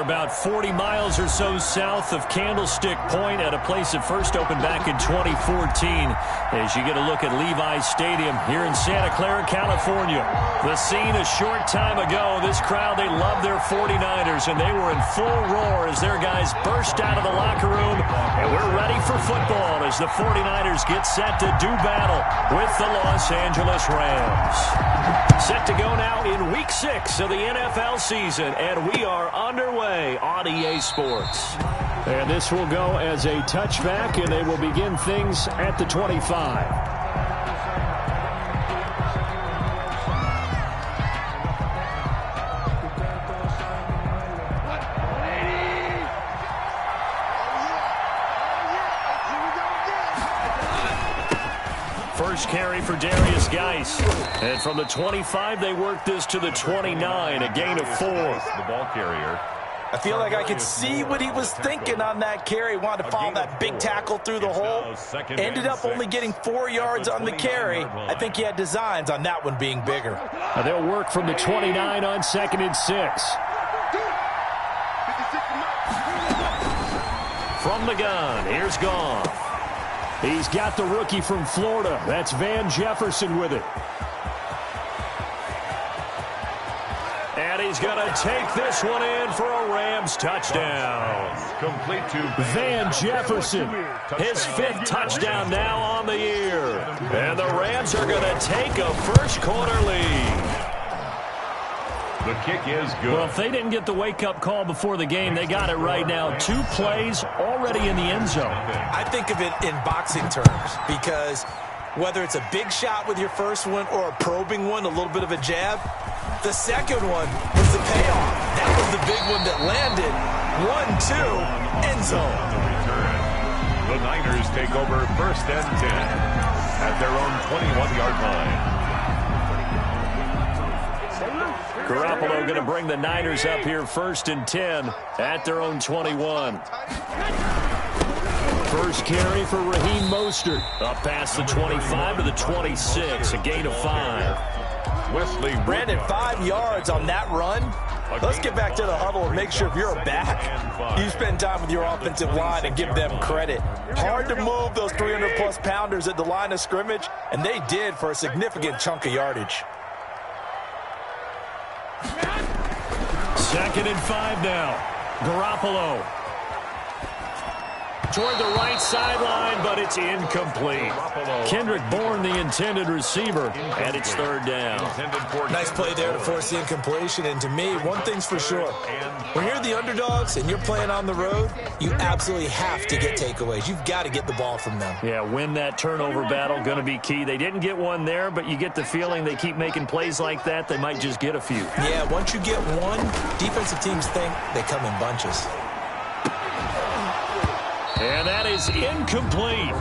about 40 miles or so south of Candlestick Point at a place that first opened back in 2014 as you get a look at Levi's Stadium here in Santa Clara, California. The scene a short time ago. This crowd, they love their 49ers, and they were in full roar as their guys burst out of the locker room. And we're ready for football as the 49ers get set to do battle with the Los Angeles Rams. Set to go now in Week 6 of the NFL season, and we are underway on EA Sports. And this will go as a touchback, and they will begin things at the 25. First carry for Darius Geis. And from the 25, they work this to the 29, a gain of 4. The ball carrier. I feel like I could see what he was thinking on that carry. Wanted to follow that big tackle through the hole. Ended up only getting 4 yards on the carry. I think he had designs on that one being bigger. They'll work from the 29 on 2nd and 6. From the gun, here's Goff. He's got the rookie from Florida. That's Van Jefferson with it. And he's going to take this one in for a Rams touchdown. Complete to Van Jefferson. His 5th touchdown now on the year. And the Rams are going to take a first-quarter lead. The kick is good. Well, if they didn't get the wake-up call before the game, they got it right now. 2 plays already in the end zone. I think of it in boxing terms because whether it's a big shot with your first one or a probing one, a little bit of a jab, the second one was the payoff. That was the big one that landed. 1-2, end zone. The Niners take over 1st and 10 at their own 21-yard line. Garoppolo going to bring the Niners up here 1st and 10 at their own 21. First carry for Raheem Mostert. Up past the 25 to the 26, a gain of 5. Wesley Brandon, 5 yards on that run. Let's get back to the huddle and make sure if you're a back, you spend time with your offensive line and give them credit. Hard to move those 300-plus pounders at the line of scrimmage, and they did for a significant chunk of yardage. 2nd and 5 now. Garoppolo. Toward the right sideline, but it's incomplete. Kendrick Bourne, the intended receiver, and it's 3rd down. Nice play there to force the incompletion, and to me, one thing's for sure. When you're the underdogs and you're playing on the road, you absolutely have to get takeaways. You've got to get the ball from them. Yeah, win that turnover battle, going to be key. They didn't get one there, but you get the feeling they keep making plays like that, they might just get a few. Yeah, once you get one, defensive teams think they come in bunches. And that is incomplete.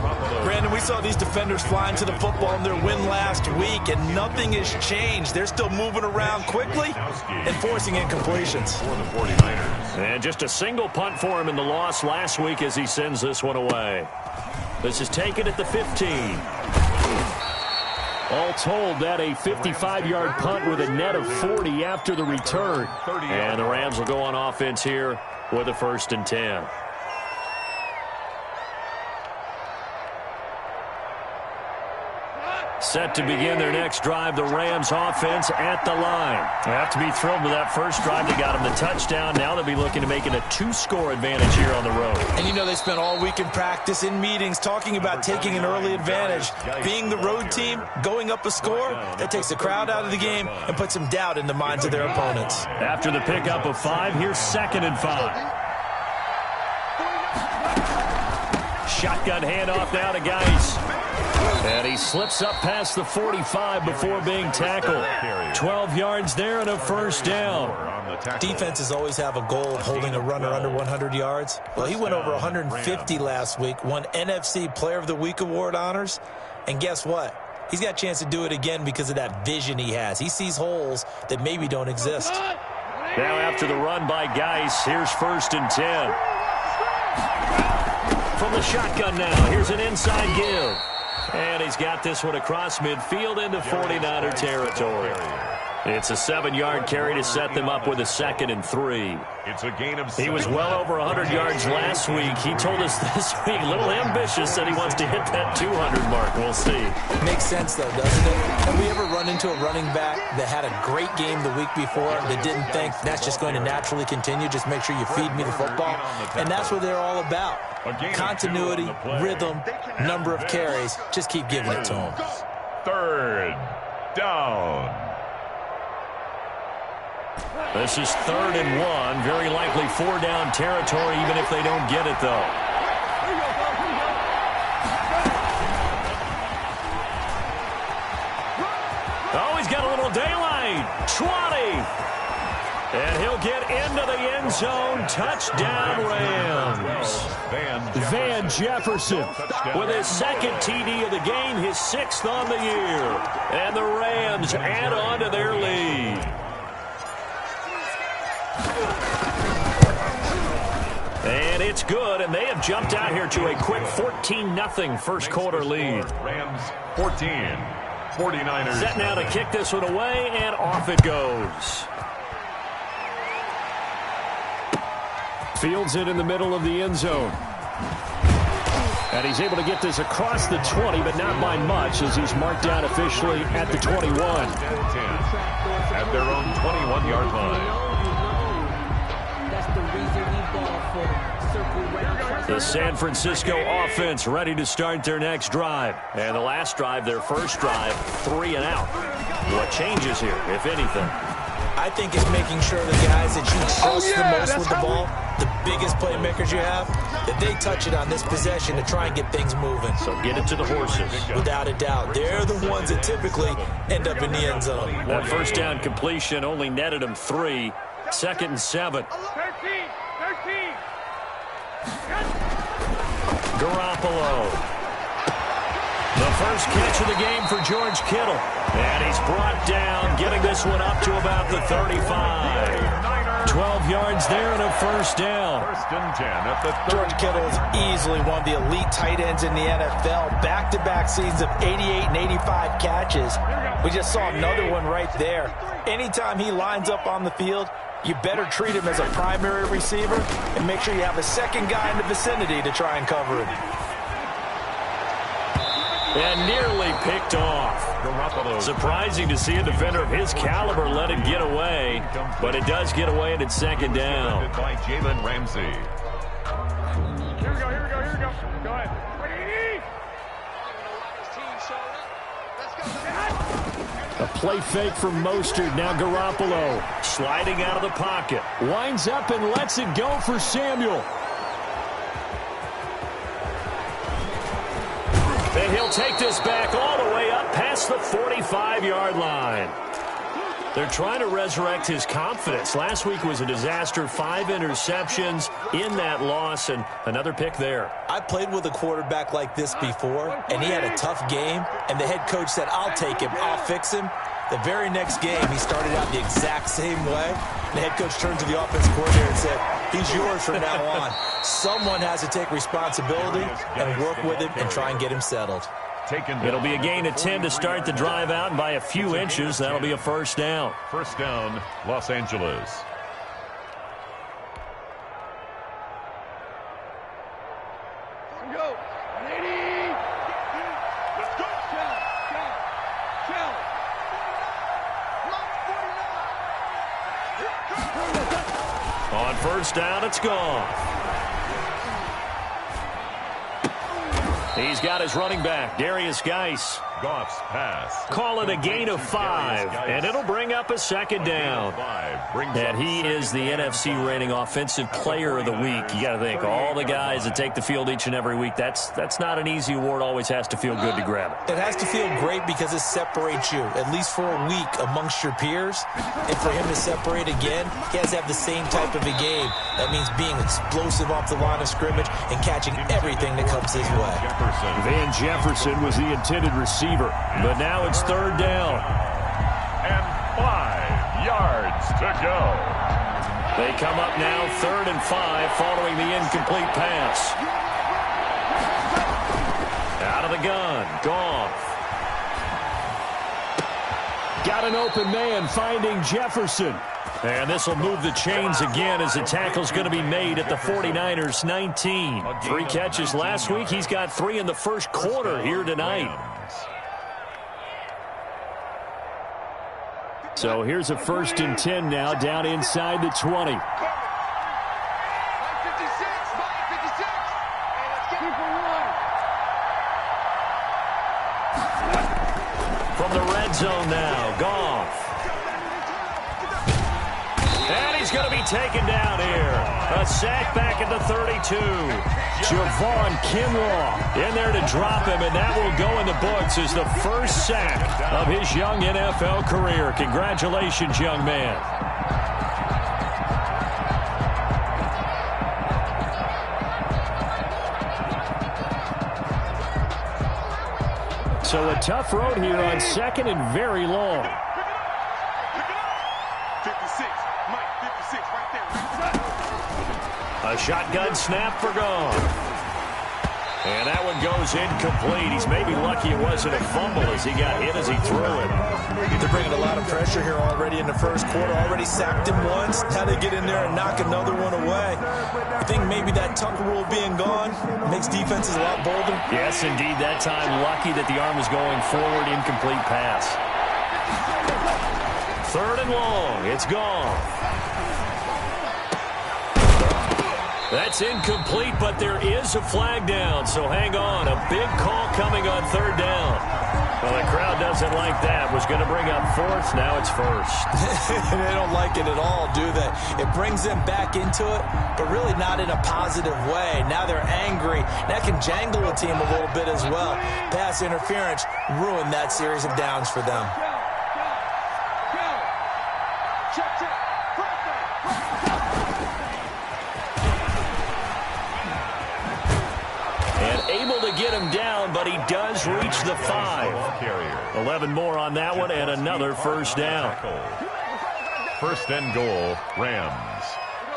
Brandon, we saw these defenders flying to the football in their win last week, and nothing has changed. They're still moving around quickly and forcing incompletions. For the 49ers. And just a single punt for him in the loss last week as he sends this one away. This is taken at the 15. All told, that a 55-yard punt with a net of 40 after the return. And the Rams will go on offense here with a 1st and 10. Set to begin their next drive, the Rams offense at the line. They have to be thrilled with that first drive. They got them the touchdown. Now they'll be looking to make it a 2-score advantage here on the road. And you know they spent all week in practice, in meetings, talking about taking an early advantage. Being the road team, going up a score, that takes the crowd out of the game and puts some doubt in the minds of their opponents. After the pickup of 5, here's 2nd and 5. Shotgun handoff now to Geis. And he slips up past the 45 before being tackled. 12 yards there and a 1st down. Defenses always have a goal of holding a runner under 100 yards. Well, he went over 150 last week, won NFC Player of the Week award honors. And guess what? He's got a chance to do it again because of that vision he has. He sees holes that maybe don't exist. Now after the run by Geis, here's 1st and 10. From the shotgun now, here's an inside give. And he's got this one across midfield into 49er territory. It's a 7-yard carry to set them up with a 2nd and 3. It's a gain of 7. He was well over 100 yards last week. He told us this week, a little ambitious, said he wants to hit that 200 mark. We'll see. Makes sense, though, doesn't it? Have we ever run into a running back that had a great game the week before that didn't think that's just going to naturally continue? Just make sure you feed me the football. And that's what they're all about. Continuity, rhythm, number of carries. Just keep giving it to them. 3rd down. This is 3rd and 1. Very likely 4-down territory, even if they don't get it, though. Oh, he's got a little daylight. 20. And he'll get into the end zone. Touchdown, Rams. Van Jefferson with his 2nd TD of the game, his 6th on the year. And the Rams add on to their lead. And it's good, and they have jumped out here to a quick 14-0 first quarter lead. Rams 14, 49ers. Set now to kick this one away, and off it goes. Fields it in the middle of the end zone. And he's able to get this across the 20, but not by much, as he's marked down officially at the 21. 10 at their own 21-yard line. The San Francisco offense ready to start their next drive. And the last drive, their first drive, 3 and out. What changes here, if anything? I think it's making sure the guys that you trust the most with the ball, the biggest playmakers you have, that they touch it on this possession to try and get things moving. So get it to the horses. Without a doubt. They're the ones that typically end up in the end zone. That first down completion only netted them 3. 2nd and 7. 13. Garoppolo. The first catch of the game for George Kittle. And he's brought down, getting this one up to about the 35. 12 yards there and a first down. 1st and 10 at the 30. George Kittle is easily one of the elite tight ends in the NFL. Back-to-back seasons of 88 and 85 catches. We just saw another one right there. Anytime he lines up on the field, you better treat him as a primary receiver and make sure you have a second guy in the vicinity to try and cover him. And nearly picked off. Surprising to see a defender of his caliber let it get away, but it does get away and it's 2nd down. By Jalen Ramsey. Here we go. Go ahead. A play fake from Mostert. Now Garoppolo sliding out of the pocket. Winds up and lets it go for Samuel. And he'll take this back all the way up past the 45-yard line. They're trying to resurrect his confidence. Last week was a disaster. 5 interceptions in that loss, and another pick there. I played with a quarterback like this before, and he had a tough game, and the head coach said, I'll take him, I'll fix him. The very next game, he started out the exact same way. The head coach turned to the offensive coordinator and said, he's yours from now on. Someone has to take responsibility and work with him and try and get him settled. It'll be a gain of 10 to start the drive out, and by a few inches, that'll be a first down. First down, Los Angeles. Go. 180. Let's go. Challenge. On first down, it's gone. He's got his running back, Darius Geis. Goff's pass. Call it a gain of 5, and it'll bring up a 2nd down. And he is the NFC reigning offensive player of the week. You got to think, all the guys that take the field each and every week, that's not an easy award. Always has to feel good to grab it. It has to feel great because it separates you, at least for a week, amongst your peers. And for him to separate again, he has to have the same type of a game. That means being explosive off the line of scrimmage and catching everything that comes his way. Van Jefferson was the intended receiver, but now it's 3rd down. And 5 yards to go. They come up now 3rd and 5 following the incomplete pass. Out of the gun, Goff. Got an open man finding Jefferson. And this will move the chains again as the tackle's going to be made at the 49ers 19. 3 catches last week. He's got 3 in the first quarter here tonight. So here's a 1st and 10 now down inside the 20. From the red zone now, Goff. And he's going to be taken down here. A sack back at the 32. Javon Kinlaw in there to drop him, and that will go in the books as the first sack of his young NFL career. Congratulations, young man. So a tough road here on 2nd and very long. 56, Mike, 56, right there. A shotgun snap for Goff. And that one goes incomplete. He's maybe lucky it wasn't a fumble as he got hit as he threw it. They're bringing a lot of pressure here already in the first quarter. Already sacked him once. Now they get in there and knock another one away. I think maybe that tuck rule being gone makes defenses a lot bolder. Yes, indeed. That time, lucky that the arm was going forward. Incomplete pass. 3rd and long. It's gone. That's incomplete, but there is a flag down, so hang on. A big call coming on 3rd down. Well, the crowd doesn't like that. Was going to bring up 4th. Now it's 1st. They don't like it at all, do they? It brings them back into it, but really not in a positive way. Now they're angry. That can jangle a team a little bit as well. Pass interference ruined that series of downs for them. Able to get him down, but he does reach the 5. 11 more on that one, and another 1st down. 1st and goal, Rams.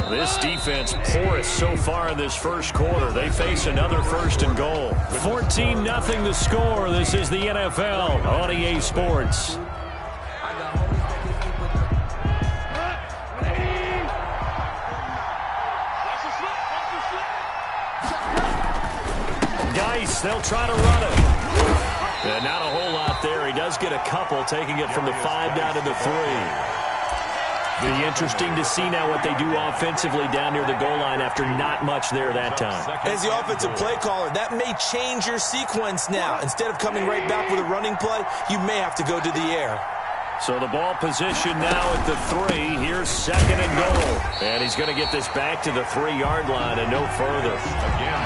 This defense porous so far in this first quarter. They face another 1st and goal. 14-0 the score. This is the NFL on EA Sports. They'll try to run it. And not a whole lot there. He does get a couple, taking it from the 5 down to the 3. Be interesting to see now what they do offensively down near the goal line after not much there that time. As the offensive play caller, that may change your sequence now. Instead of coming right back with a running play, you may have to go to the air. So the ball position now at the 3. Here's 2nd and goal. And he's going to get this back to the 3-yard line and no further.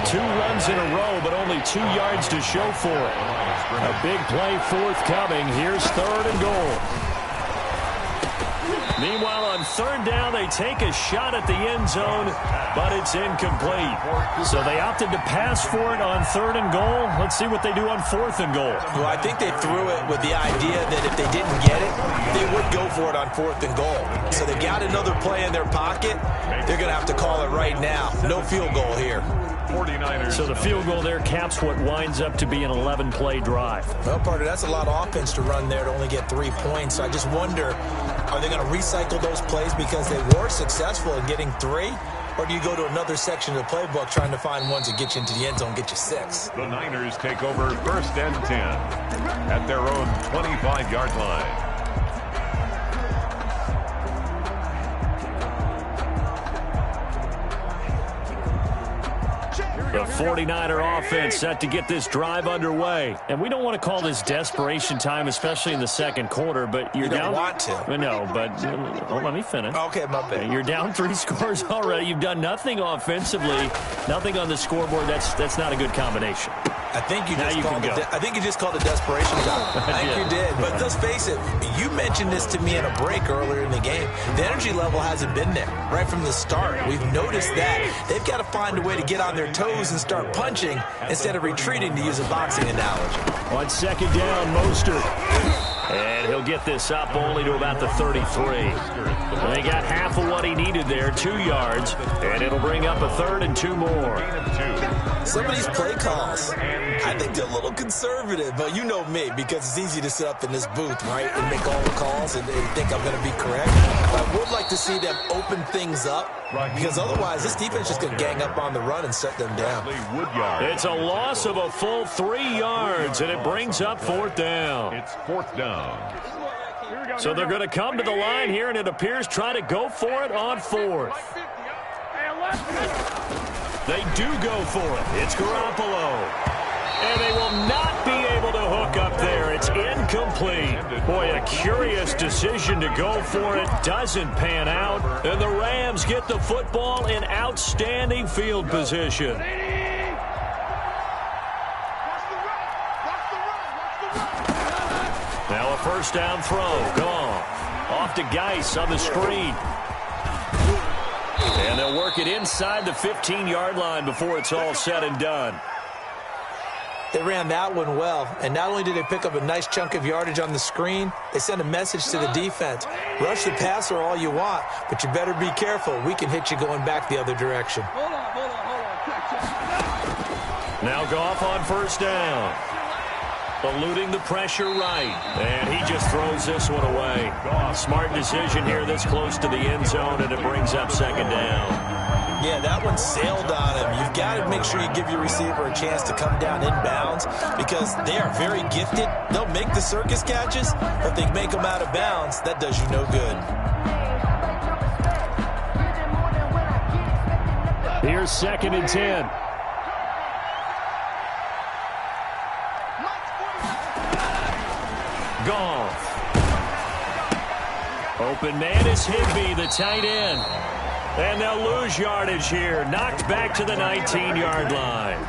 2 runs in a row, but only 2 yards to show for it. A big play forthcoming. Here's 3rd and goal. Meanwhile, on 3rd down, they take a shot at the end zone, but it's incomplete. So they opted to pass for it on 3rd and goal. Let's see what they do on 4th and goal. Well, I think they threw it with the idea that if they didn't get it, they would go for it on 4th and goal. So they've got another play in their pocket. They're going to have to call it right now. No field goal here. 49ers. So the field goal there caps what winds up to be an 11-play drive. Well, partner, that's a lot of offense to run there to only get 3 points. So I just wonder, are they going to recycle those plays because they were successful in getting 3? Or do you go to another section of the playbook trying to find ones that get you into the end zone, get you 6? The Niners take over 1st and 10 at their own 25-yard line. The 49er offense set to get this drive underway. And we don't want to call this desperation time, especially in the second quarter, but you're down. You don't want to. No, but let me finish. Okay, my bad. You're down 3 scores already. You've done nothing offensively, nothing on the scoreboard. That's not a good combination. I think you just called it desperation time. I think you did. But let's face it, you mentioned this to me in a break earlier in the game. The energy level hasn't been there right from the start. We've noticed that. They've got to find a way to get on their toes and start punching instead of retreating, to use a boxing analogy. On 2nd down, Mostert. And he'll get this up only to about the 33. And he got half of what he needed there, 2 yards, and it'll bring up a 3rd and 2 more. Some of these play calls, I think they're a little conservative, but you know me, because it's easy to sit up in this booth, right, and make all the calls and think I'm going to be correct. But I would like to see them open things up, because otherwise this defense is just going to gang up on the run and shut them down. It's a loss of a full 3 yards, and it brings up 4th down. It's 4th down. So they're going to come to the line here, and it appears try to go for it on 4th. They do go for it. It's Garoppolo. And they will not be able to hook up there. It's incomplete. Boy, a curious decision to go for it. Doesn't pan out. And the Rams get the football in outstanding field position. Now a 1st down throw. Gone. Off to Geis on the screen. And they'll work it inside the 15-yard line before it's all said and done. They ran that one well, and not only did they pick up a nice chunk of yardage on the screen, they sent a message to the defense. Rush the passer all you want, but you better be careful. We can hit you going back the other direction. Now Goff on 1st down. Eluding the pressure right. And he just throws this one away. Smart decision here this close to the end zone, and it brings up 2nd down. Yeah, that one sailed on him. You've got to make sure you give your receiver a chance to come down inbounds because they are very gifted. They'll make the circus catches, but if they make them out of bounds, that does you no good. Here's 2nd and 10. Goff. Open man is Higbee, the tight end. And they'll lose yardage here. Knocked back to the 19-yard line.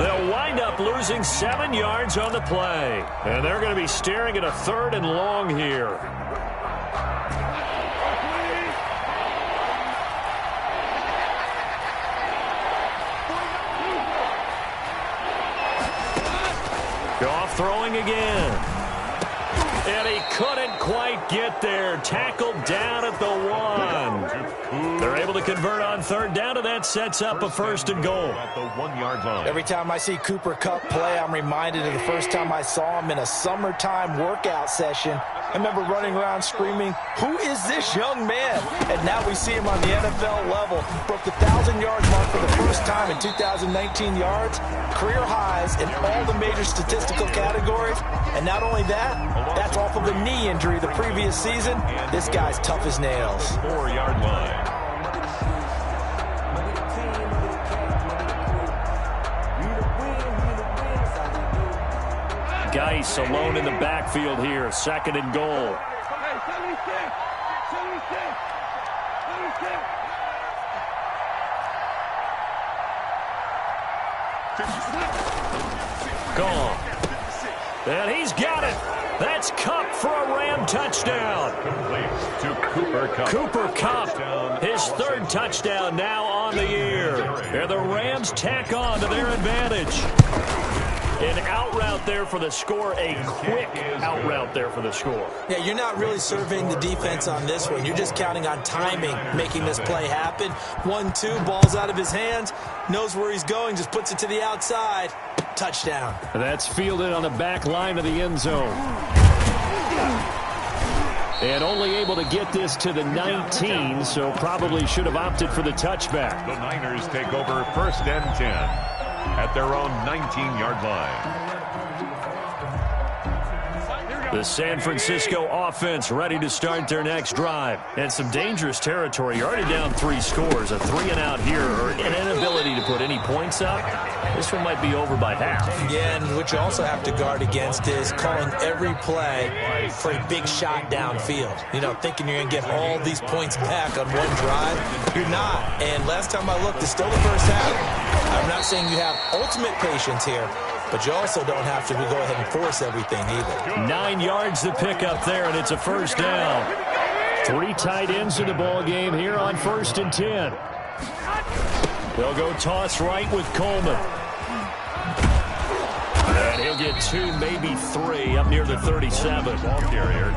They'll wind up losing 7 yards on the play. And they're going to be staring at a 3rd and long here. Goff throwing again. And he couldn't quite get there. Tackled down at the 1. They're able to convert on 3rd down, and that sets up a 1st and goal. At the 1-yard line. Every time I see Cooper Kupp play, I'm reminded of the first time I saw him in a summertime workout session. I remember running around screaming, "Who is this young man?" And now we see him on the NFL level. Broke the 1,000-yard mark for the first time in 2019 yards. Career highs in all the major statistical categories. And not only that, that's off of a knee injury the previous season. This guy's tough as nails. 4-yard line. Geis alone in the backfield here. 2nd and goal. Gone. And he's got it. That's Kupp for a Ram touchdown. To Cooper Kupp. Cooper Kupp, his 3rd touchdown now on the year. And the Rams tack on to their advantage. An out route there for the score, a quick out route there for the score. Yeah, you're not really surveying the defense on this one. You're just counting on timing, making this play happen. 1-2, ball's out of his hands, knows where he's going, just puts it to the outside. Touchdown. That's fielded on the back line of the end zone. And only able to get this to the 19, so probably should have opted for the touchback. The Niners take over 1st and 10. At their own 19-yard line. The San Francisco offense ready to start their next drive. And some dangerous territory. You're already down 3 scores. A 3-and-out here, or an inability to put any points up. This one might be over by half. Yeah, and what you also have to guard against is calling every play for a big shot downfield. You know, thinking you're going to get all these points back on one drive. You're not. And last time I looked, it's still the first half. I'm not saying you have ultimate patience here, but you also don't have to go ahead and force everything either. 9 yards to pick up there, and it's a 1st down. 3 tight ends in the ball game here on 1st and 10. They'll go toss right with Coleman. And he'll get 2, maybe 3 up near the 37. Ball carrier.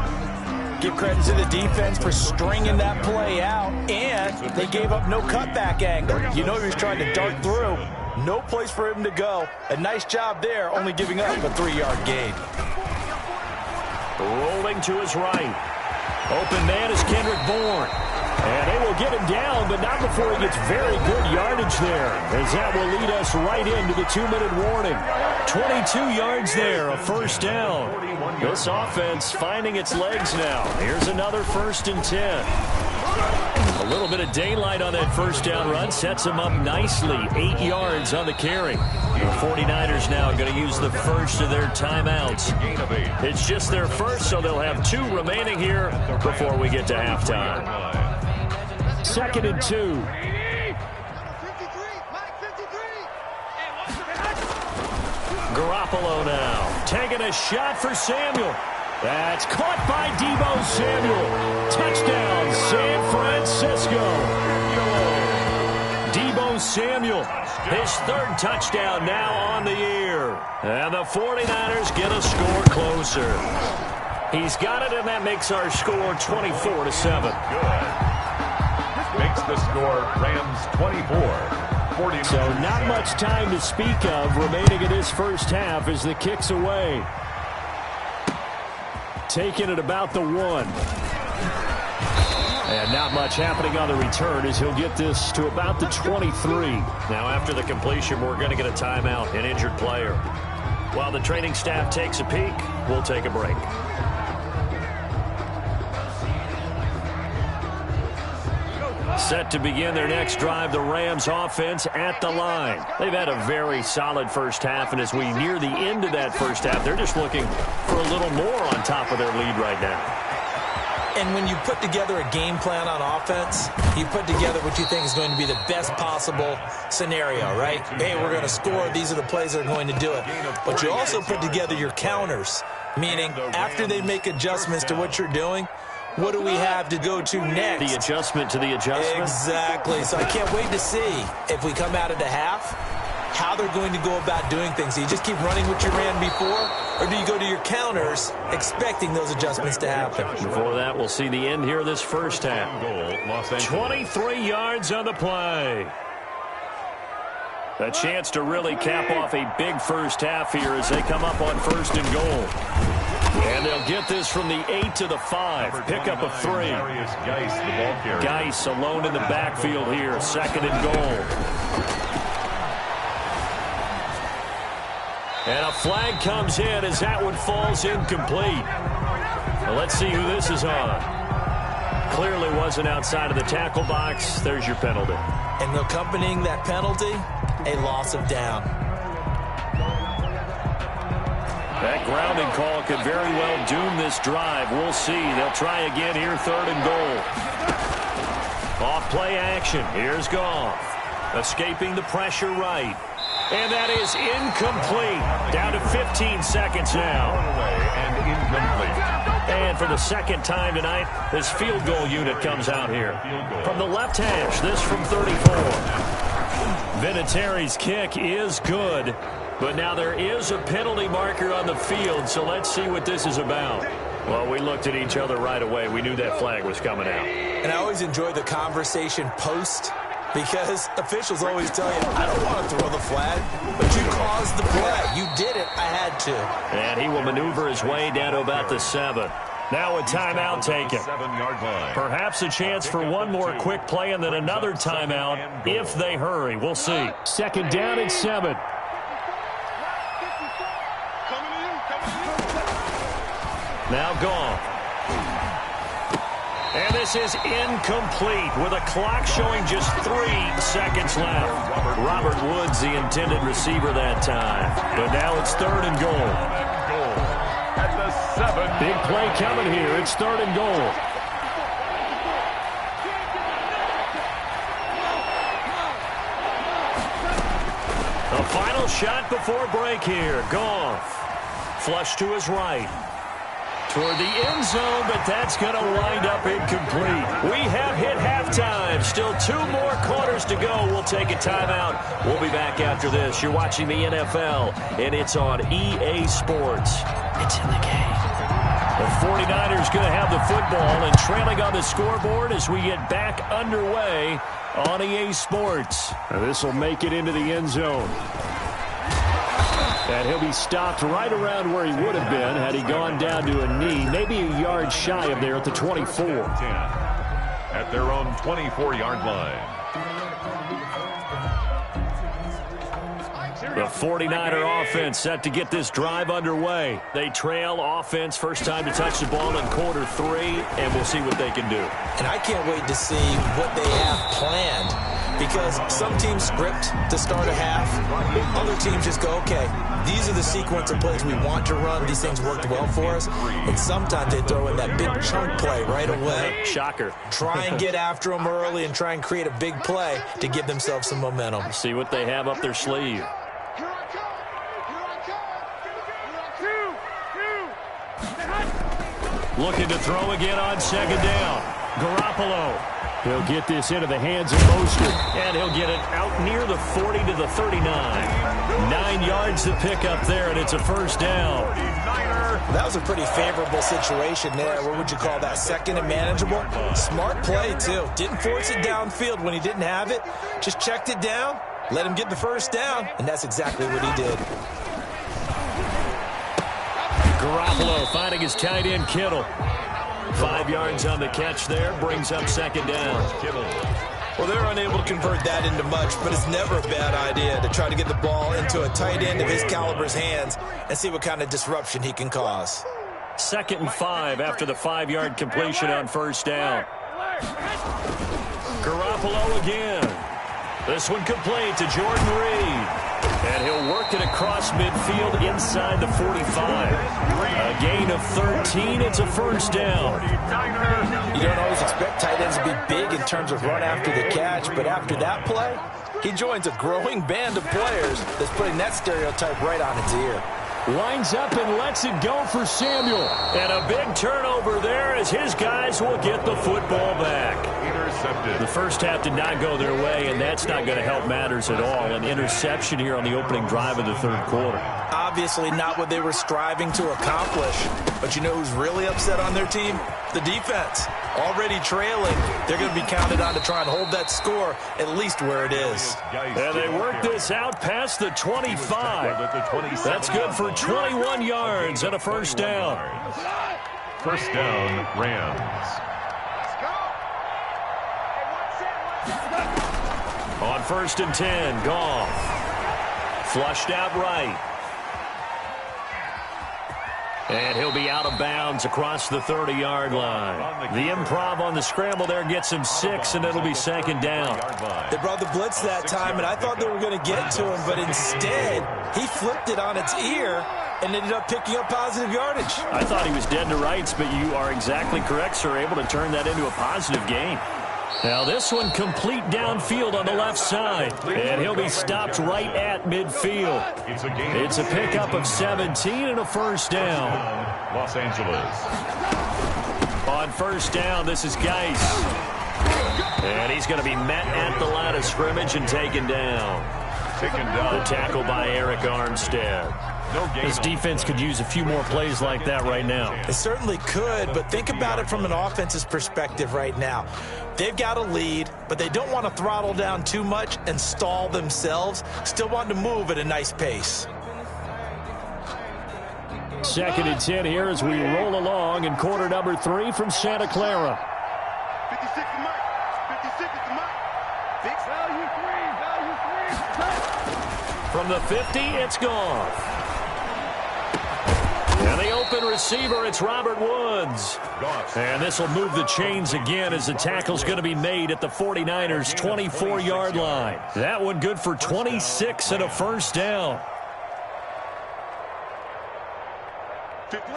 Give credit to the defense for stringing that play out, and they gave up no cutback angle. You know he was trying to dart through. No place for him to go. A nice job there, only giving up a 3-yard gain. Rolling to his right. Open man is Kendrick Bourne. And they will get him down, but not before he gets very good yardage there, as that will lead us right into the 2-minute warning. 22 yards there, a first down. This offense finding its legs now. Here's another 1st and 10. A little bit of daylight on that first down run sets them up nicely. 8 yards on the carry. The 49ers now going to use the first of their timeouts. It's just their first, so they'll have 2 remaining here before we get to halftime. 2nd and 2. Garoppolo now taking a shot for Samuel. That's caught by Deebo Samuel. Touchdown, San Francisco. Deebo Samuel, his 3rd touchdown now on the year. And the 49ers get a score closer. He's got it, and that makes our score 24-7. Makes the score Rams 24. So not much time to speak of remaining in this first half as the kick's away. Taking it about the 1. And not much happening on the return as he'll get this to about the 23. Now after the completion, we're going to get a timeout, an injured player. While the training staff takes a peek, we'll take a break. Set to begin their next drive, the Rams offense at the line. They've had a very solid first half, and as we near the end of that first half, they're just looking for a little more on top of their lead right now. And when you put together a game plan on offense, you put together what you think is going to be the best possible scenario, right? Hey, we're going to score. These are the plays that are going to do it. But you also put together your counters, meaning after they make adjustments to what you're doing, what do we have to go to next? The adjustment to the adjustment? Exactly. So I can't wait to see if we come out of the half, how they're going to go about doing things. Do you just keep running what you ran before, or do you go to your counters expecting those adjustments to happen? Before that, we'll see the end here of this first half. 23 yards on the play. A chance to really cap off a big first half here as they come up on 1st and goal. And they'll get this from the 8 to the 5. Pick up a 3. Geis alone in the backfield here. 2nd and goal. And a flag comes in as that one falls incomplete. Well, let's see who this is on. Clearly wasn't outside of the tackle box. There's your penalty. And accompanying that penalty, a loss of down. That grounding call could very well doom this drive. We'll see. They'll try again here, 3rd and goal. Off play action. Here's Goff. Escaping the pressure right. And that is incomplete. Down to 15 seconds now. And incomplete. And for the 2nd time tonight, this field goal unit comes out here. From the left hash, this from 34. Vinatieri's kick is good. But now there is a penalty marker on the field, so let's see what this is about. Well, we looked at each other right away. We knew that flag was coming out. And I always enjoy the conversation post, because officials always tell you, I don't want to throw the flag, but you caused the play. You did it. I had to. And he will maneuver his way down to about the 7. Now a timeout taken. 7-yard line. Perhaps a chance for one more quick play and then another timeout if they hurry. We'll see. 2nd down and 7. Now Goff. And this is incomplete with a clock showing just 3 seconds left. Robert Woods, the intended receiver that time. But now it's 3rd and goal. At the 7. Big play coming here. It's 3rd and goal. A final shot before break here. Goff. Flush to his right. toward the end zone, but that's going to wind up incomplete. We have hit halftime. Still 2 more quarters to go. We'll take a timeout. We'll be back after this. You're watching the NFL, and it's on EA Sports. It's in the game. The 49ers going to have the football and trailing on the scoreboard as we get back underway on EA Sports. This will make it into the end zone. And he'll be stopped right around where he would have been had he gone down to a knee, maybe a yard shy of there at the 24. At their own 24-yard line. The 49er offense set to get this drive underway. They trail offense, first time to touch the ball in quarter 3, and we'll see what they can do. And I can't wait to see what they have planned, because some teams script to start a half. Other teams just go, okay, these are the sequence of plays we want to run. These things worked well for us. And sometimes they throw in that big chunk play right away. Shocker. Try and get after them early and try and create a big play to give themselves some momentum. See what they have up their sleeve. Looking to throw again on second down. Garoppolo. He'll get this into the hands of Mostert. And he'll get it out near the 40 to the 39. 9 yards to pick up there, and it's a first down. That was a pretty favorable situation there. What would you call that? Second and manageable? Smart play, too. Didn't force it downfield when he didn't have it. Just checked it down, let him get the first down, and that's exactly what he did. Garoppolo finding his tight end, Kittle. 5 yards on the catch there, brings up second down. Well, they're unable to convert that into much, but it's never a bad idea to try to get the ball into a tight end of his caliber's hands and see what kind of disruption he can cause. 2nd and 5 after the 5-yard completion on first down. Garoppolo again. This one complete to Jordan Reed. And he'll work it across midfield inside the 45. A gain of 13. It's a first down. You don't always expect tight ends to be big in terms of run after the catch, but after that play, he joins a growing band of players that's putting that stereotype right on its ear. Lines up and lets it go for Samuel. And a big turnover there as his guys will get the football back. The first half did not go their way, and that's not going to help matters at all. An interception here on the opening drive of the third quarter. Obviously not what they were striving to accomplish. But you know who's really upset on their team? The defense. Already trailing. They're going to be counted on to try and hold that score at least where it is. And they work this out past the 25. That's good for 21 yards and a first down. First down, Rams. On 1st and 10, Goff. Flushed out right. And he'll be out of bounds across the 30-yard line. The improv on the scramble there gets him 6, and it'll be second down. They brought the blitz that time, and I thought they were going to get to him, but instead, he flipped it on its ear and ended up picking up positive yardage. I thought he was dead to rights, but you are exactly correct, sir, able to turn that into a positive gain. Now this one complete downfield on the left side, and he'll be stopped right at midfield. It's a pickup of 17 and a first down. Los Angeles. On first down, this is Geis. And he's going to be met at the line of scrimmage and taken down. The tackle by Eric Armstead. This defense could use a few more plays like that right now. It certainly could, but think about it from an offense's perspective right now. They've got a lead, but they don't want to throttle down too much and stall themselves. Still want to move at a nice pace. 2nd and 10 here as we roll along in quarter number 3 from Santa Clara. 56 to Mike. 56 to Mike. Fix value 3. From the 50, it's Goff. And the open receiver, it's Robert Woods. And this will move the chains again as the tackle's going to be made at the 49ers' 24-yard line. That one good for 26 and a first down. 50. 80.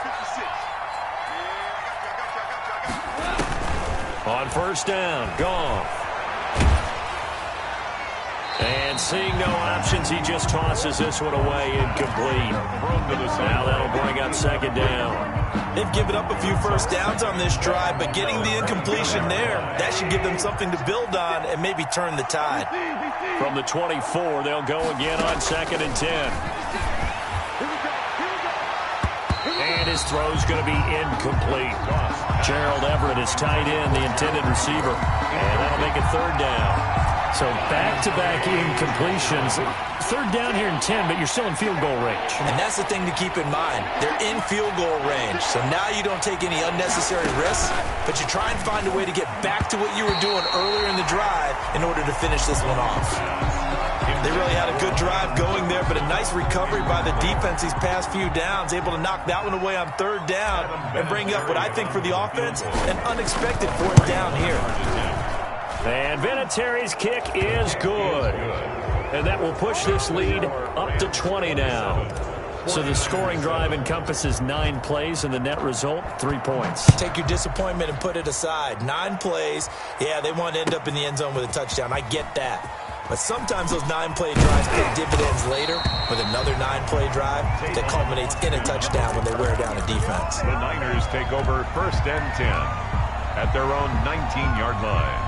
56. On first down, Goff. And And seeing no options, he just tosses this one away, incomplete. Now that'll bring up second down. They've given up a few first downs on this drive, but getting the incompletion there, that should give them something to build on and maybe turn the tide. From the 24, they'll go again on 2nd and 10. And his throw's going to be incomplete. Gerald Everett is tight end, the intended receiver. And that'll make it 3rd down. So back-to-back incompletions. 3rd down here in 10, but you're still in field goal range. And that's the thing to keep in mind. They're in field goal range. So now you don't take any unnecessary risks, but you try and find a way to get back to what you were doing earlier in the drive in order to finish this one off. They really had a good drive going there, but a nice recovery by the defense these past few downs, able to knock that one away on 3rd down and bring up what I think for the offense, an unexpected 4th down here. And Vinatieri's kick is good. And that will push this lead up to 20 now. So the scoring drive encompasses 9 plays, and the net result, 3 points. Take your disappointment and put it aside. 9 plays. Yeah, they want to end up in the end zone with a touchdown. I get that. But sometimes those 9-play drives pay dividends later with another 9-play drive that culminates in a touchdown when they wear down a defense. The Niners take over 1st and 10 at their own 19-yard line.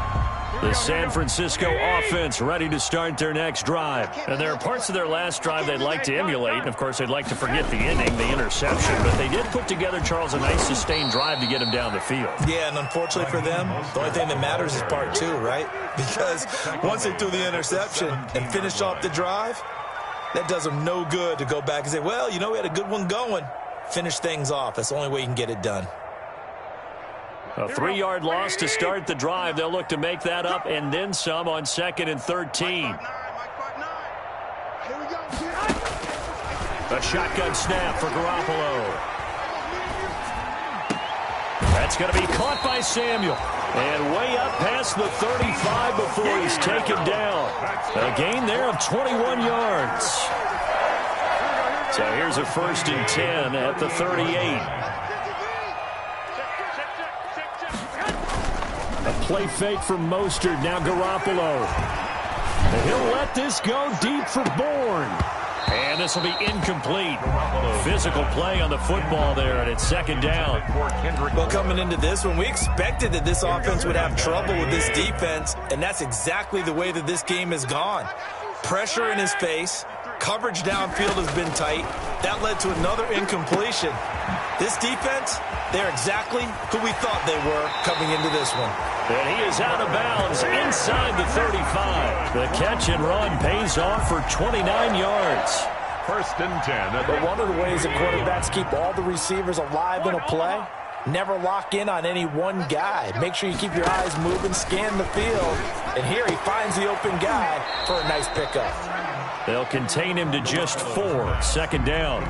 The San Francisco offense ready to start their next drive. And there are parts of their last drive they'd like to emulate. And, of course, they'd like to forget the inning, the interception. But they did put together, Charles, a nice sustained drive to get him down the field. Yeah, and unfortunately for them, the only thing that matters is part 2, right? Because once they threw the interception and finished off the drive, that does them no good to go back and say, well, you know, we had a good one going. Finish things off. That's the only way you can get it done. A 3-yard loss to start the drive. They'll look to make that up and then some on 2nd and 13. A shotgun snap for Garoppolo. That's going to be caught by Samuel. And way up past the 35 before he's taken down. A gain there of 21 yards. So here's a 1st and 10 at the 38. A play fake from Mostert. Now Garoppolo. He'll let this go deep for Bourne. And this will be incomplete. Physical play on the football there, and it's 2nd down. Well, coming into this one, we expected that this offense would have trouble with this defense, and that's exactly the way that this game has gone. Pressure in his face. Coverage downfield has been tight. That led to another incompletion. This defense, they're exactly who we thought they were coming into this one. And he is out of bounds inside the 35. The catch and run pays off for 29 yards. 1st and 10. But one of the ways that quarterbacks keep all the receivers alive in a play, never lock in on any one guy. Make sure you keep your eyes moving, scan the field. And here he finds the open guy for a nice pickup. They'll contain him to just 4. 2nd down.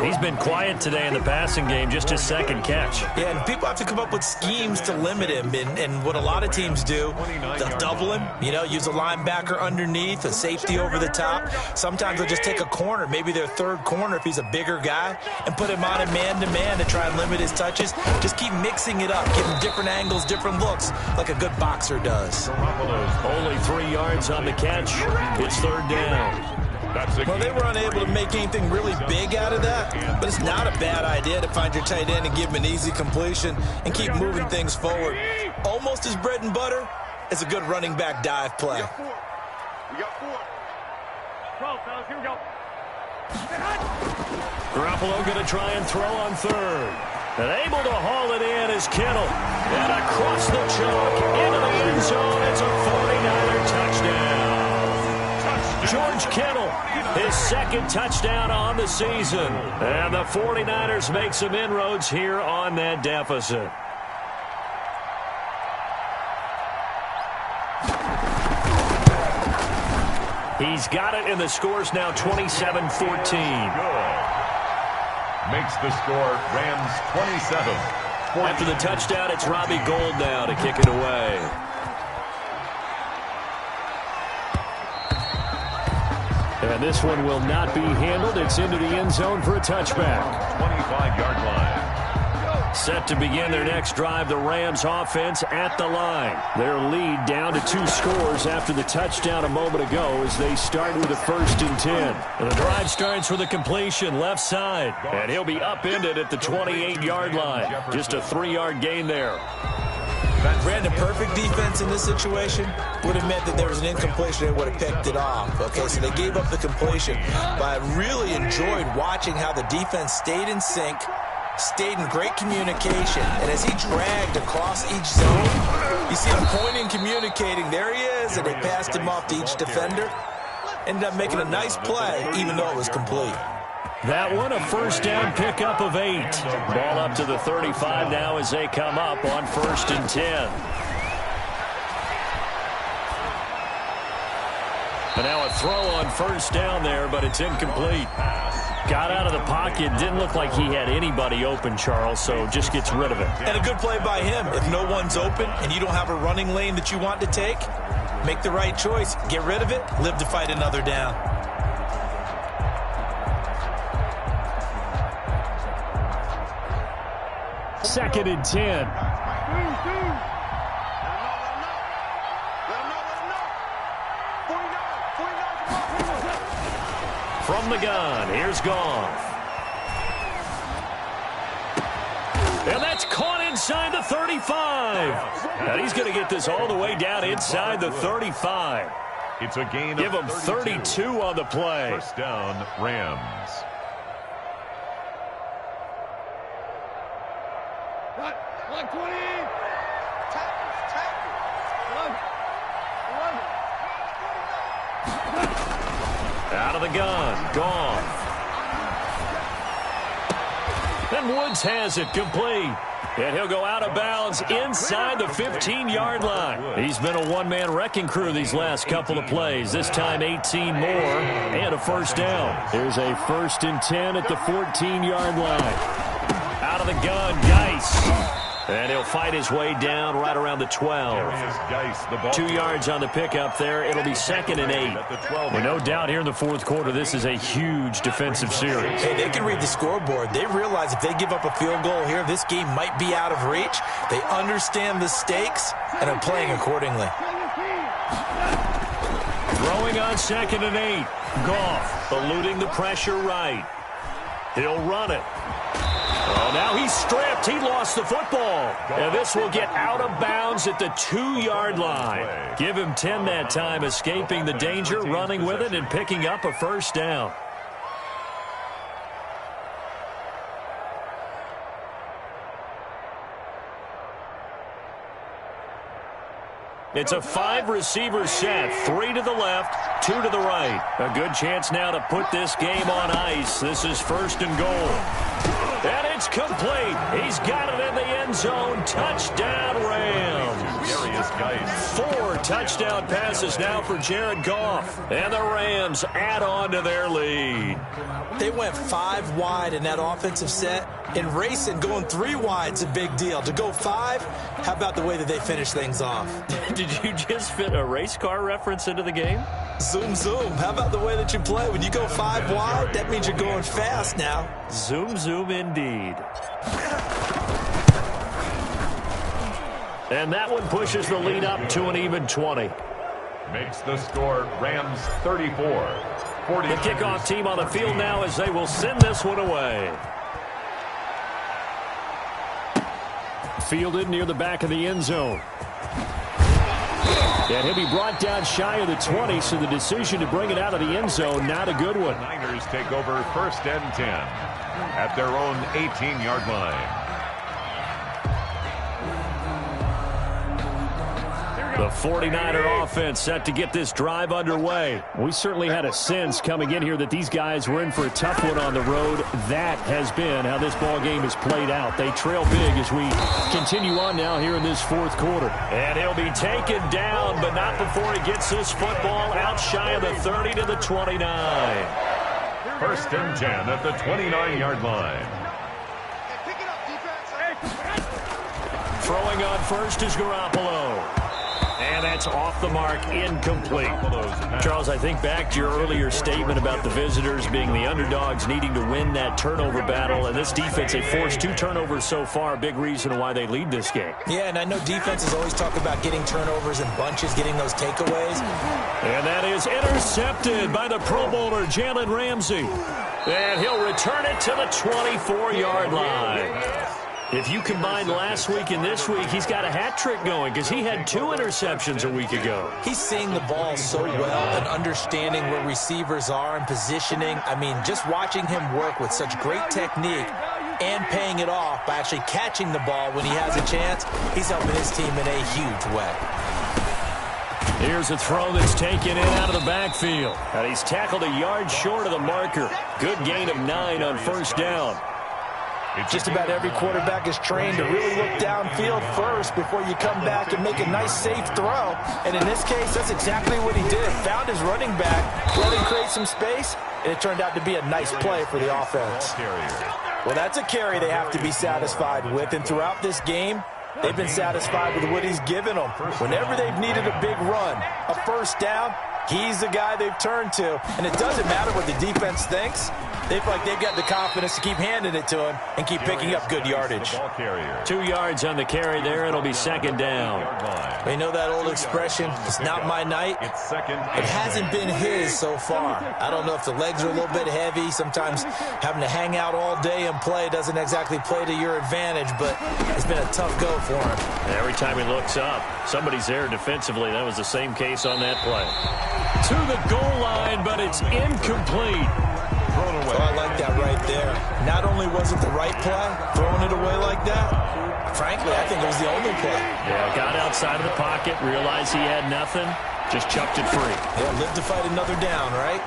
He's been quiet today in the passing game, just his 2nd catch. Yeah, and people have to come up with schemes to limit him. And what a lot of teams do, they'll double him, you know, use a linebacker underneath, a safety over the top. Sometimes they'll just take a corner, maybe their 3rd corner if he's a bigger guy, and put him on a man-to-man to try and limit his touches. Just keep mixing it up, give him different angles, different looks, like a good boxer does. Only 3 yards on the catch. It's 3rd down. Well, they were unable to make anything really big out of that, but it's not a bad idea to find your tight end and give him an easy completion and keep moving things forward. Almost as bread and butter as a good running back dive play. We got 4. Roll, fellas, here we go. Garoppolo going to try and throw on 3rd. And able to haul it in is Kittle. And across the chalk into the end zone. It's a 49er touchdown. George Kittle, his 2nd touchdown on the season. And the 49ers make some inroads here on that deficit. He's got it, and the score's now 27-14. Makes the score Rams 27. After the touchdown, it's Robbie Gould now to kick it away. And this one will not be handled. It's into the end zone for a touchback. 25-yard line. Set to begin their next drive, the Rams offense at the line. Their lead down to 2 scores after the touchdown a moment ago as they start with a 1st and 10. The drive starts with a completion left side, and he'll be upended at the 28-yard line. Just a 3-yard gain there. Brandon, perfect defense in this situation would have meant that there was an incompletion. They would have picked it off. Okay, so they gave up the completion. But I really enjoyed watching how the defense stayed in sync, stayed in great communication. And as he dragged across each zone, you see him pointing, communicating. There he is, and they passed him off to each defender. Ended up making a nice play, even though it was complete. That one, a 1st down pickup of 8. Ball up to the 35 now as they come up on 1st and 10. And now a throw on 1st down there, but it's incomplete. Got out of the pocket. Didn't look like he had anybody open, Charles, so just gets rid of it. And a good play by him. If no one's open and you don't have a running lane that you want to take, make the right choice. Get rid of it. Live to fight another down. 2nd and 10. From the gun, here's Goff. And that's caught inside the 35. And he's going to get this all the way down inside the 35. It's a gain of Give him 32 on the play. 1st down, Rams. Out of the gun, Goff. And Woods has it complete. And he'll go out of bounds inside the 15-yard line. He's been a one-man wrecking crew these last couple of plays. This time 18 more and a 1st down. Here's a 1st and 10 at the 14-yard line. Out of the gun, Geis. And he'll fight his way down right around the 12. 2 yards on the pickup there. It'll be 2nd and 8. Well, no doubt here in the 4th quarter, this is a huge defensive series. Hey, they can read the scoreboard. They realize if they give up a field goal here, this game might be out of reach. They understand the stakes and are playing accordingly. Throwing on 2nd and 8. Goff eluding the pressure right. He'll run it. Oh, now he's stripped. He lost the football. And this will get out of bounds at the 2-yard line. Give him 10 that time, escaping the danger, running with it, and picking up a 1st down. It's a 5-receiver set, 3 to the left, 2 to the right. A good chance now to put this game on ice. This is 1st and goal. And it's complete. He's got it in the end zone. Touchdown, Rams. 4 touchdown passes now for Jared Goff. And the Rams add on to their lead. They went 5 wide in that offensive set. And racing, going 3 wide is a big deal. To go 5, how about the way that they finish things off? Did you just fit a race car reference into the game? Zoom, zoom. How about the way that you play? When you go 5 wide, that means you're going fast now. Zoom, zoom indeed. And that one pushes the lead up to an even 20. Makes the score Rams 34. 40. The kickoff team on the field now as they will send this one away. Fielded near the back of the end zone. And he'll be brought down shy of the 20, so the decision to bring it out of the end zone, not a good one. Niners take over 1st and 10 at their own 18-yard line. The 49er offense set to get this drive underway. We certainly had a sense coming in here that these guys were in for a tough one on the road. That has been how this ball game has played out. They trail big as we continue on now here in this 4th quarter. And he'll be taken down, but not before he gets this football out shy of the 30 to the 29. 1st and 10 at the 29-yard line. Throwing on 1st is Garoppolo. And that's off the mark, incomplete. Charles, I think back to your earlier statement about the visitors being the underdogs needing to win that turnover battle. And this defense, they forced 2 turnovers so far, a big reason why they lead this game. Yeah, and I know defenses always talk about getting turnovers in bunches, getting those takeaways. And that is intercepted by the Pro Bowler, Jalen Ramsey. And he'll return it to the 24-yard line. If you combine last week and this week, he's got a hat trick going because he had 2 interceptions a week ago. He's seeing the ball so well and understanding where receivers are and positioning. I mean, just watching him work with such great technique and paying it off by actually catching the ball when he has a chance, he's helping his team in a huge way. Here's a throw that's taken in out of the backfield. And he's tackled a yard short of the marker. Good gain of 9 on first down. Just about every quarterback is trained to really look downfield first before you come back and make a nice, safe throw. And in this case, that's exactly what he did. Found his running back, let him create some space, and it turned out to be a nice play for the offense. Well, that's a carry they have to be satisfied with. And throughout this game, they've been satisfied with what he's given them. Whenever they've needed a big run, a first down, he's the guy they've turned to. And it doesn't matter what the defense thinks. They feel like they've got the confidence to keep handing it to him and keep picking up good yardage. 2 yards on the carry there. It'll be second down. You know that old expression, it's not my night? It hasn't been his so far. I don't know if the legs are a little bit heavy. Sometimes having to hang out all day and play doesn't exactly play to your advantage, but it's been a tough go for him. Every time he looks up, somebody's there defensively. That was the same case on that play. To the goal line, but it's incomplete. Oh, I like that right there. Not only was it the right play, throwing it away like that, frankly, I think it was the only play. Yeah, got outside of the pocket, realized he had nothing, just chucked it free. Yeah, live to fight another down, right?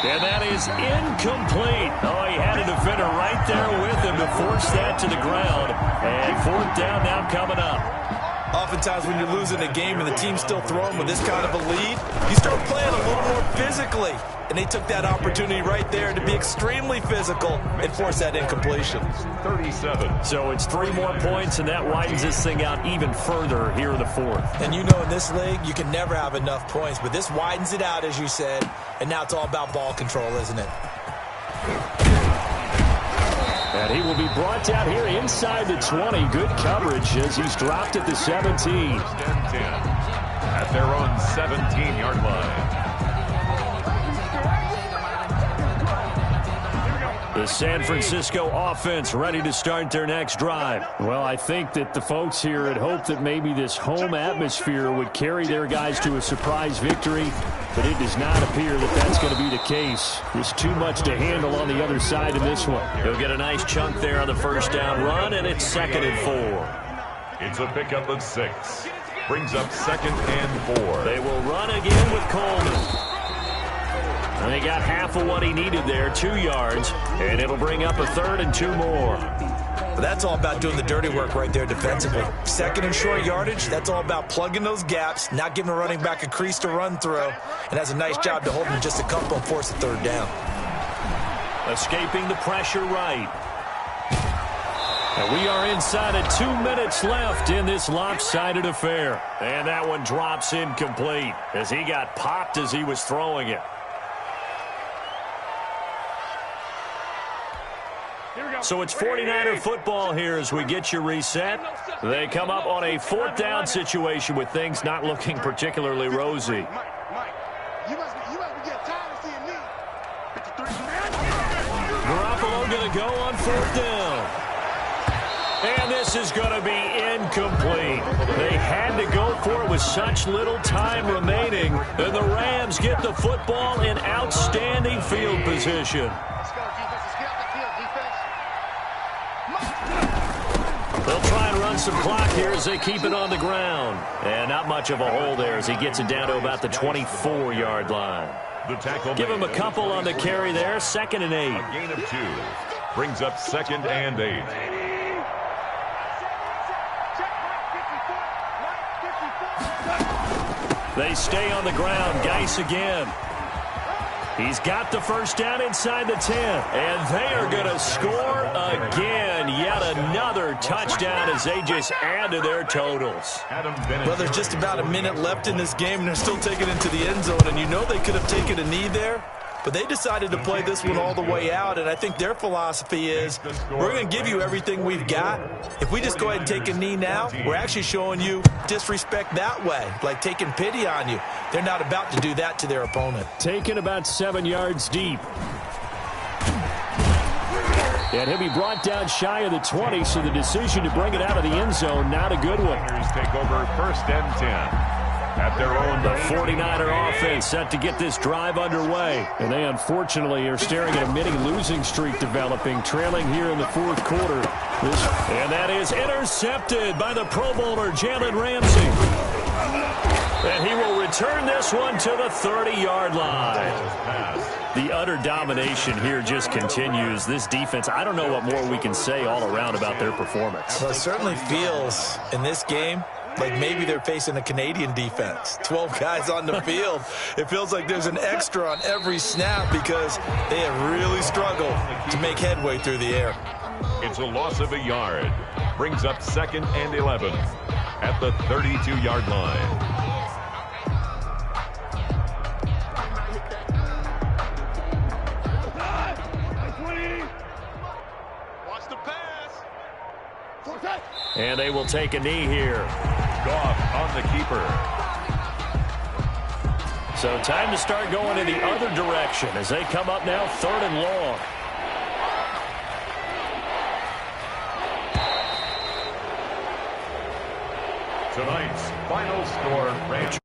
And that is incomplete. Oh, he had a defender right there with him to force that to the ground. And fourth down now coming up. Oftentimes when you're losing a game and the team's still throwing with this kind of a lead, you start playing a little more physically. And they took that opportunity right there to be extremely physical and force that incompletion. 37. So it's 3 more points, and that widens this thing out even further here in the fourth. And you know in this league, you can never have enough points, but this widens it out, as you said, and now it's all about ball control, isn't it? And he will be brought down here inside the 20. Good coverage as he's dropped at the 17. At their own 17-yard line. The San Francisco offense ready to start their next drive. Well, I think that the folks here had hoped that maybe this home atmosphere would carry their guys to a surprise victory, but it does not appear that that's going to be the case. There's too much to handle on the other side in this one. He'll get a nice chunk there on the first down run, and it's 2nd and 4. It's a pickup of 6. Brings up 2nd and 4. They will run again with Coleman. And they got half of what he needed there, 2 yards, and it'll bring up a 3rd and 2 more. But that's all about doing the dirty work right there defensively. 2nd and short yardage, that's all about plugging those gaps, not giving a running back a crease to run through, and has a nice job to hold him just a couple and force the 3rd down. Escaping the pressure right. And we are inside of 2 minutes left in this lopsided affair. And that one drops incomplete as he got popped as he was throwing it. So it's 49er football here as we get you reset. They come up on a 4th down situation with things not looking particularly rosy. Garoppolo going to go on 4th down. And this is going to be incomplete. They had to go for it with such little time remaining. And the Rams get the football in outstanding field position. They'll try and run some clock here as they keep it on the ground. And not much of a hole there as he gets it down to about the 24-yard line. Give him a couple on the carry there. 2nd and 8. A gain of 2. Brings up 2nd and 8. They stay on the ground. Geis again. He's got the first down inside the 10. And they are going to score again. Yet another touchdown as they just add to their totals. Well, there's just about a minute left in this game, and they're still taking it into the end zone. And you know they could have taken a knee there, but they decided to play this one all the way out. And I think their philosophy is, we're going to give you everything we've got. If we just go ahead and take a knee now, we're actually showing you disrespect that way, like taking pity on you. They're not about to do that to their opponent. Taken about 7 yards deep. And he'll be brought down shy of the 20, so the decision to bring it out of the end zone, not a good one. Take over first and 10 at their own. The 49er offense set to get this drive underway. And they unfortunately are staring at a mini losing streak developing, trailing here in the fourth quarter. And that is intercepted by the Pro Bowler Jalen Ramsey. And he will return this one to the 30-yard line. The utter domination here just continues. This defense, I don't know what more we can say all around about their performance. Well, it certainly feels in this game like maybe they're facing a Canadian defense. 12 guys on the field. It feels like there's an extra on every snap because they have really struggled to make headway through the air. It's a loss of a yard. Brings up 2nd and 11 at the 32-yard line. And they will take a knee here. Goff on the keeper. So time to start going in the other direction as they come up now 3rd and long. Tonight's final score range.